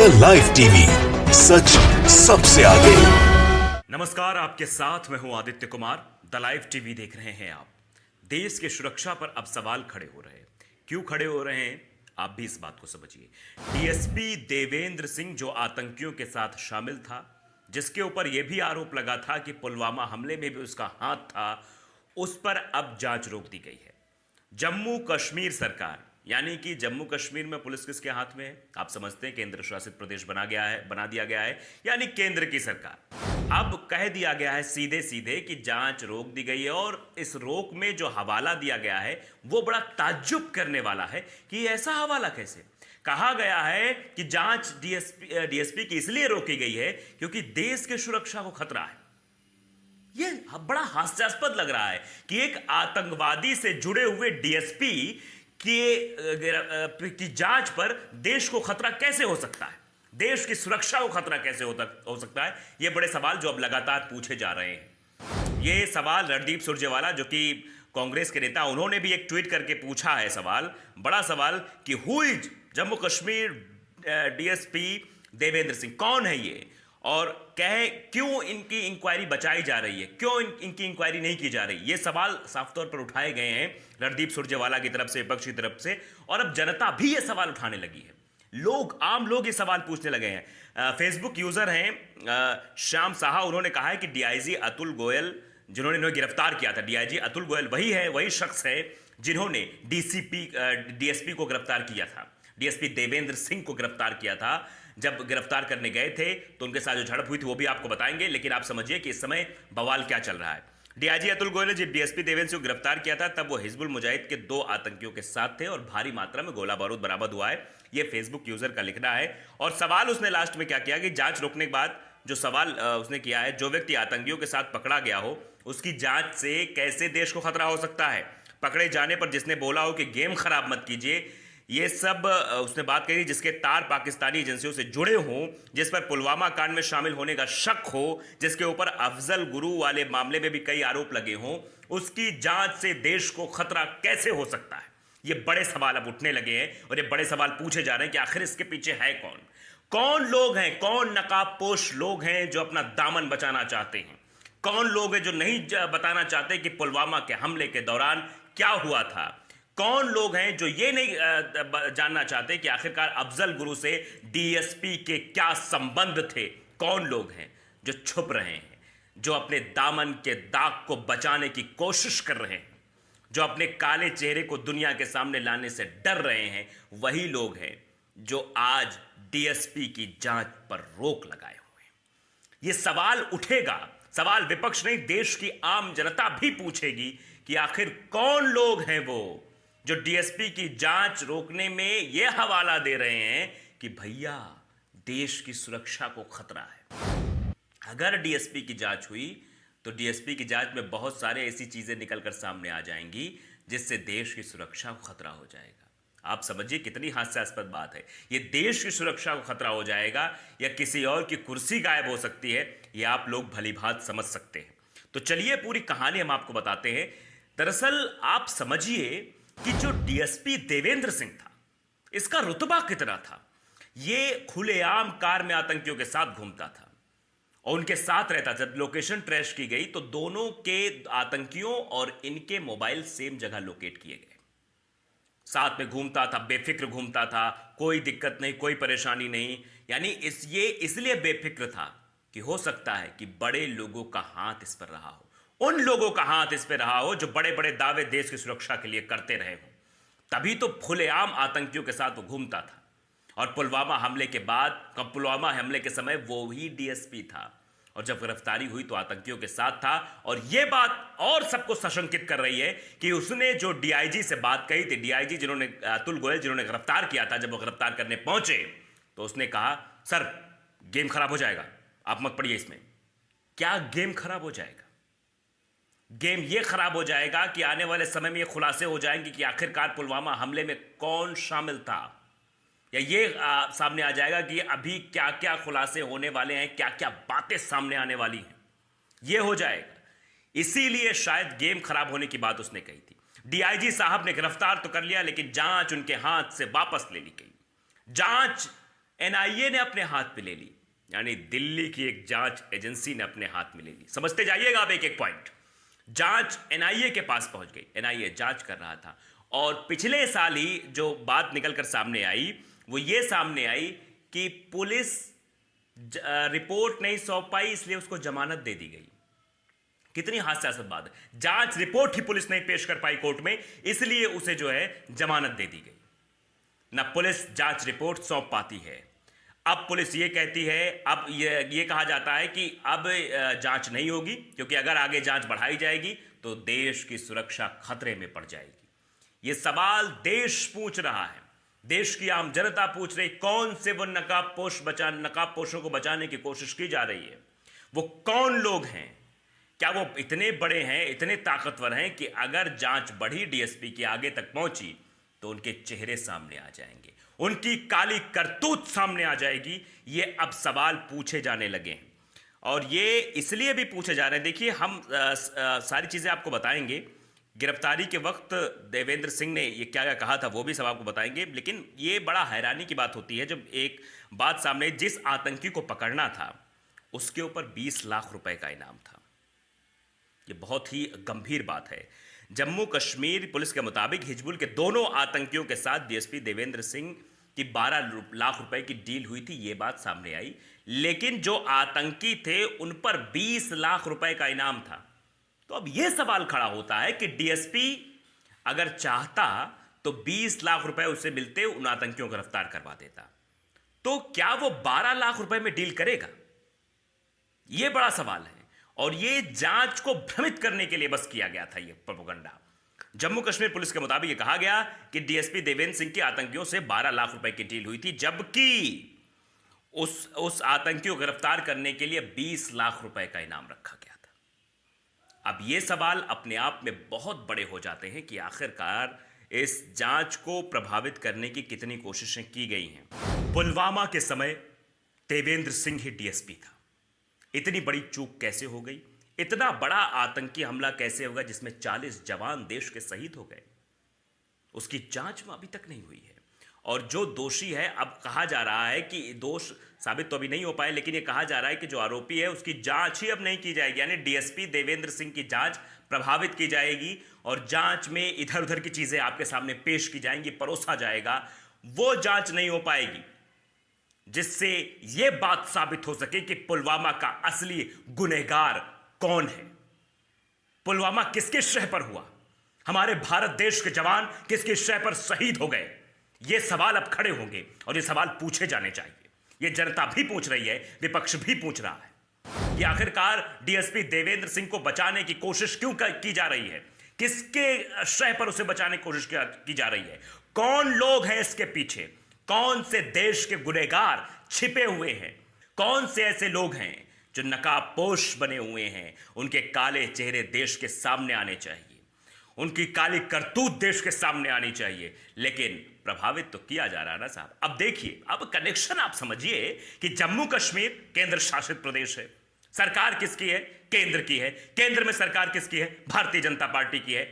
The live TV, सच सबसे आगे। नमस्कार, आपके साथ मैं हूं Aditya Kumar. The live TV देख रहे हैं आप। देश की सुरक्षा पर अब सवाल खड़े हो रहे हैं। क्यों खड़े हो रहे हैं, आप भी इस बात को समझिए। डीएसपी देवेंद्र सिंह जो आतंकियों के साथ शामिल था, जिसके ऊपर यह भी आरोप लगा था कि पुलवामा हमले में भी उसका हाथ था, उस पर अब जांच रोक दी गई है। जम्मू कश्मीर सरकार, यानी कि जम्मू कश्मीर में पुलिस किसके हाथ में है? आप समझते हैं केंद्र शासित प्रदेश बना दिया गया है, यानी केंद्र की सरकार। अब कह दिया गया है सीधे सीधे कि जांच रोक दी गई है, और इस रोक में जो हवाला दिया गया है वो बड़ा ताज्जुब करने वाला है कि ऐसा हवाला कैसे। कहा गया है कि जांच डीएसपी की इसलिए रोकी गई है क्योंकि देश की सुरक्षा को खतरा है। यह बड़ा हास्यास्पद लग रहा है कि एक आतंकवादी से जुड़े हुए डीएसपी की जांच पर देश को खतरा कैसे हो सकता है, देश की सुरक्षा को खतरा कैसे हो सकता है। ये बड़े सवाल जो अब लगातार पूछे जा रहे हैं। ये सवाल रणदीप सुरजेवाला, जो कि कांग्रेस के नेता, उन्होंने भी एक ट्वीट करके पूछा है सवाल, बड़ा सवाल, कि who is Jammu Kashmir DSP Devendra Singh, कौन है ये, और कहे क्यों इनकी इंक्वायरी बचाई जा रही है, क्यों इनकी इंक्वायरी नहीं की जा रही। ये सवाल साफ तौर पर उठाए गए हैं रणदीप सुरजेवाला की तरफ से, विपक्ष की तरफ से, और अब जनता भी ये सवाल उठाने लगी है। आम लोग ये सवाल पूछने लगे हैं। फेसबुक यूजर हैं श्याम साहा, उन्होंने कहा है कि डीआईजी अतुल गोयल, जिन्होंने इन्हें गिरफ्तार किया था, डीआईजी अतुल गोयल वही शख्स है जिन्होंने डीएसपी को गिरफ्तार किया था, डीएसपी देवेंद्र सिंह को गिरफ्तार किया था। जब गिरफ्तार करने गए थे तो उनके साथ जो झड़प हुई थी वो भी आपको बताएंगे, लेकिन आप समझिए कि इस समय बवाल क्या चल रहा है। डीआईजी अतुल गोयल ने जब डीएसपी देवेंद्र सिंह को गिरफ्तार किया था, तब वो हिजबुल मुजाहिद के 2 आतंकियों के साथ थे और भारी मात्रा में गोला बारूद बरामद हुआ है। ये फेसबुक यूजर का लिखना है। और सवाल उसने लास्ट में क्या किया कि जांच रोकने के बाद जो सवाल उसने किया है, जो व्यक्ति आतंकियों के साथ पकड़ा गया हो उसकी जांच से कैसे देश को खतरा हो सकता है। पकड़े जाने पर जिसने बोला हो कि गेम खराब मत कीजिए, ये सब उसने बात कही जिसके तार पाकिस्तानी एजेंसियों से जुड़े हों, जिस पर पुलवामा कांड में शामिल होने का शक हो, जिसके ऊपर अफजल गुरु वाले मामले में भी कई आरोप लगे हों, उसकी जांच से देश को खतरा कैसे हो सकता है। ये बड़े सवाल अब उठने लगे हैं और ये बड़े सवाल पूछे जा रहे हैं कि आखिर इसके पीछे है कौन, कौन लोग हैं, कौन नकाबपोश लोग हैं जो अपना दामन बचाना चाहते हैं, कौन लोग हैं जो नहीं बताना चाहते कि पुलवामा के हमले के दौरान क्या हुआ था, कौन लोग हैं जो ये नहीं जानना चाहते कि आखिरकार अफजल गुरु से डीएसपी के क्या संबंध थे। कौन लोग हैं जो छुप रहे हैं, जो अपने दामन के दाग को बचाने की कोशिश कर रहे हैं, जो अपने काले चेहरे को दुनिया के सामने लाने से डर रहे हैं। वही लोग हैं जो आज डीएसपी की जांच पर रोक लगाए हुए हैं। यह सवाल उठेगा, सवाल विपक्ष नहीं, देश की आम जनता भी पूछेगी कि आखिर कौन लोग हैं वो जो डीएसपी की जांच रोकने में यह हवाला दे रहे हैं कि भैया देश की सुरक्षा को खतरा है। अगर डीएसपी की जांच हुई तो डीएसपी की जांच में बहुत सारे ऐसी चीजें निकलकर सामने आ जाएंगी जिससे देश की सुरक्षा को खतरा हो जाएगा। आप समझिए कितनी हास्यास्पद बात है। यह देश की सुरक्षा को खतरा हो जाएगा या किसी और की कुर्सी गायब हो सकती है, यह आप लोग भलीभांति समझ सकते हैं। तो चलिए पूरी कहानी हम आपको बताते हैं। दरअसल आप समझिए कि जो डीएसपी देवेंद्र सिंह था, इसका रुतबा कितना था। ये खुलेआम कार में आतंकियों के साथ घूमता था और उनके साथ रहता। जब लोकेशन ट्रेस की गई तो दोनों के आतंकियों और इनके मोबाइल सेम जगह लोकेट किए गए। साथ में घूमता था, बेफिक्र घूमता था, कोई दिक्कत नहीं, कोई परेशानी नहीं। यानी ये इसलिए बेफिक्र था कि हो सकता है कि बड़े लोगों का हाथ इस पर रहा हो, उन लोगों का हाथ इस पे रहा हो जो बड़े बड़े दावे देश की सुरक्षा के लिए करते रहे हो। तभी तो खुलेआम आतंकियों के साथ वो घूमता था। और पुलवामा हमले के बाद, पुलवामा हमले के समय वो ही डीएसपी था, और जब गिरफ्तारी हुई तो आतंकियों के साथ था। और ये बात और सबको सशंकित कर रही है कि उसने जो डीआईजी से बात कही थी, डीआईजी जिन्होंने अतुल गोयल जिन्होंने गिरफ्तार किया था, जब वो गिरफ्तार करने पहुंचे तो उसने कहा सर गेम खराब हो जाएगा, आप मत पड़िए इसमें। क्या गेम खराब हो जाएगा? गेम यह खराब हो जाएगा कि आने वाले समय में ये खुलासे हो जाएंगे कि आखिरकार पुलवामा हमले में कौन शामिल था, या ये सामने आ जाएगा कि अभी क्या क्या खुलासे होने वाले हैं, क्या क्या बातें सामने आने वाली हैं, ये हो जाएगा। इसीलिए शायद गेम खराब होने की बात उसने कही थी। डीआईजी साहब ने गिरफ्तार तो कर लिया, लेकिन जांच उनके हाथ से वापस ले ली गई। जांच एनआईए ने अपने हाथ में ले ली, यानी दिल्ली की एक जांच एजेंसी ने अपने हाथ में ले ली। समझते जाइएगा आप एक एक पॉइंट। जांच एनआईए के पास पहुंच गई, एनआईए जांच कर रहा था, और पिछले साल ही जो बात निकलकर सामने आई वो ये सामने आई कि पुलिस रिपोर्ट नहीं सौंप पाई, इसलिए उसको जमानत दे दी गई। कितनी हास्यास्पद बात है, जांच रिपोर्ट ही पुलिस नहीं पेश कर पाई कोर्ट में, इसलिए उसे जो है जमानत दे दी गई। ना पुलिस जांच रिपोर्ट सौंप पाती है। अब पुलिस ये कहती है, अब ये कहा जाता है कि अब जांच नहीं होगी, क्योंकि अगर आगे जांच बढ़ाई जाएगी तो देश की सुरक्षा खतरे में पड़ जाएगी। ये सवाल देश पूछ रहा है, देश की आम जनता पूछ रही, कौन से वो नकाबपोशों को बचाने की कोशिश की जा रही है? वो कौन लोग हैं? क्या वो इतने बड़े हैं, इतने ताकतवर हैं कि अगर जांच बढ़ी, डीएसपी के आगे तक पहुंची, तो उनके चेहरे सामने आ जाएंगे, उनकी काली करतूत सामने आ जाएगी? ये अब सवाल पूछे जाने लगे हैं, और ये इसलिए भी पूछे जा रहे हैं। देखिए, हम सारी चीज़ें आपको बताएंगे। गिरफ्तारी के वक्त देवेंद्र सिंह ने ये क्या क्या कहा था वो भी सब आपको बताएंगे, लेकिन ये बड़ा हैरानी की बात होती है जब एक बात सामने, जिस आतंकी को पकड़ना था उसके ऊपर 20 लाख रुपए का इनाम था। ये बहुत ही गंभीर बात है। जम्मू कश्मीर पुलिस के मुताबिक हिजबुल के दोनों आतंकियों के साथ डीएसपी देवेंद्र सिंह की 12 लाख रुपए की डील हुई थी, ये बात सामने आई। लेकिन जो आतंकी थे उन पर 20 लाख रुपए का इनाम था। तो अब यह सवाल खड़ा होता है कि डीएसपी अगर चाहता तो 20 लाख रुपए उसे मिलते, उन आतंकियों को गिरफ्तार करवा देता। तो क्या वो 12 लाख रुपए में डील करेगा? यह बड़ा सवाल है, और ये जांच को भ्रमित करने के लिए बस किया गया था ये प्रोपेगेंडा। जम्मू कश्मीर पुलिस के मुताबिक ये कहा गया कि डीएसपी देवेंद्र सिंह के आतंकियों से 12 लाख रुपए की डील हुई थी, जबकि उस आतंकी को गिरफ्तार करने के लिए 20 लाख रुपए का इनाम रखा गया था। अब ये सवाल अपने आप में बहुत बड़े हो जाते हैं कि आखिरकार इस जांच को प्रभावित करने की कितनी कोशिशें की गई हैं। पुलवामा के समय देवेंद्र सिंह ही डीएसपी था। इतनी बड़ी चूक कैसे हो गई? इतना बड़ा आतंकी हमला कैसे होगा जिसमें 40 जवान देश के शहीद हो गए? उसकी जांच में अभी तक नहीं हुई है, और जो दोषी है, अब कहा जा रहा है कि दोष साबित तो अभी नहीं हो पाए, लेकिन यह कहा जा रहा है कि जो आरोपी है उसकी जांच ही अब नहीं की जाएगी, यानी डीएसपी देवेंद्र सिंह की जांच प्रभावित की जाएगी, और जांच में इधर उधर की चीजें आपके सामने पेश की जाएंगी, परोसा जाएगा। वो जांच नहीं हो पाएगी जिससे यह बात साबित हो सके कि पुलवामा का असली गुनहगार कौन है, पुलवामा किसके शह पर हुआ, हमारे भारत देश के जवान किसके शह पर शहीद हो गए। ये सवाल अब खड़े होंगे, और ये सवाल पूछे जाने चाहिए। ये जनता भी पूछ रही है, विपक्ष भी पूछ रहा है। ये आखिरकार डीएसपी देवेंद्र सिंह को बचाने की कोशिश क्यों की जा रही है? किसके शह पर उसे बचाने की कोशिश की जा रही है? कौन लोग हैं इसके पीछे? कौन से देश के गुनहगार छिपे हुए हैं? कौन से ऐसे लोग हैं जो नकाबपोश बने हुए हैं? उनके काले चेहरे देश के सामने आने चाहिए, उनकी काली करतूत देश के सामने आनी चाहिए। लेकिन प्रभावित तो किया जा रहा है ना साहब। अब देखिए, अब कनेक्शन आप समझिए कि जम्मू कश्मीर केंद्र शासित प्रदेश है, सरकार किसकी है? केंद्र की है। केंद्र में सरकार किसकी है? भारतीय जनता पार्टी की है।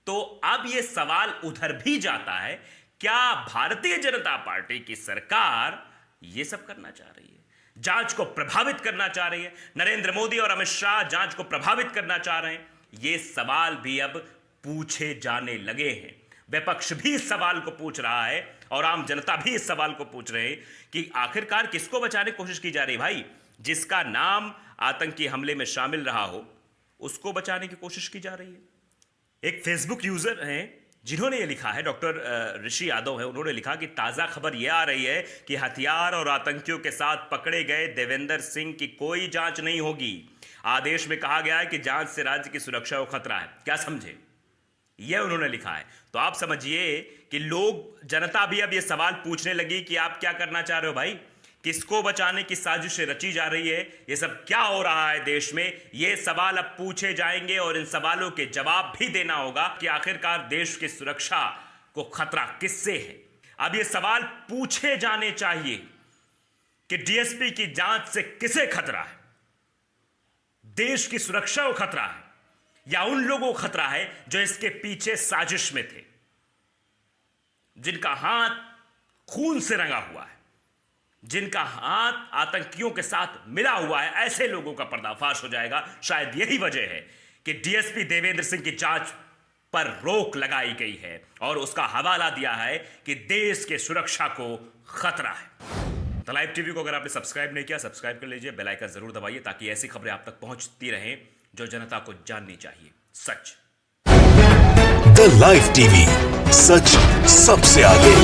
तो अब यह सवाल उधर भी जाता है, क्या भारतीय जनता पार्टी की सरकार यह सब करना चाह रही है? जांच को प्रभावित करना चाह रही है? नरेंद्र मोदी और अमित शाह जांच को प्रभावित करना चाह रहे हैं? ये सवाल भी अब पूछे जाने लगे हैं। विपक्ष भी इस सवाल को पूछ रहा है, और आम जनता भी इस सवाल को पूछ रहे हैं कि आखिरकार किसको बचाने की कोशिश की जा रही है? भाई, जिसका नाम आतंकी हमले में शामिल रहा हो उसको बचाने की कोशिश की जा रही है। एक फेसबुक यूजर हैं जिन्होंने ये लिखा है, डॉक्टर ऋषि यादव है, उन्होंने लिखा कि ताज़ा खबर यह आ रही है कि हथियार और आतंकियों के साथ पकड़े गए देवेंद्र सिंह की कोई जांच नहीं होगी। आदेश में कहा गया है कि जांच से राज्य की सुरक्षा को खतरा है। क्या समझे? यह उन्होंने लिखा है। तो आप समझिए कि लोग, जनता भी अब ये सवाल पूछने लगी कि आप क्या करना चाह रहे हो भाई? किसको बचाने की साजिशें रची जा रही है? ये सब क्या हो रहा है देश में? ये सवाल अब पूछे जाएंगे, और इन सवालों के जवाब भी देना होगा कि आखिरकार देश की सुरक्षा को खतरा किससे है। अब ये सवाल पूछे जाने चाहिए कि डीएसपी की जांच से किसे खतरा है? देश की सुरक्षा को खतरा है, या उन लोगों को खतरा है जो इसके पीछे साजिश में थे, जिनका हाथ खून से रंगा हुआ है? जिनका हाथ आतंकियों के साथ मिला हुआ है, ऐसे लोगों का पर्दाफाश हो जाएगा। शायद यही वजह है कि डीएसपी देवेंद्र सिंह की जांच पर रोक लगाई गई है और उसका हवाला दिया है कि देश के सुरक्षा को खतरा है। तो लाइव टीवी को अगर आपने सब्सक्राइब नहीं किया, सब्सक्राइब कर लीजिए, बेल आइकन जरूर दबाइए ताकि ऐसी खबरें आप तक पहुंचती रहें जो जनता को जाननी चाहिए। सच द लाइव टीवी, सच सबसे आगे।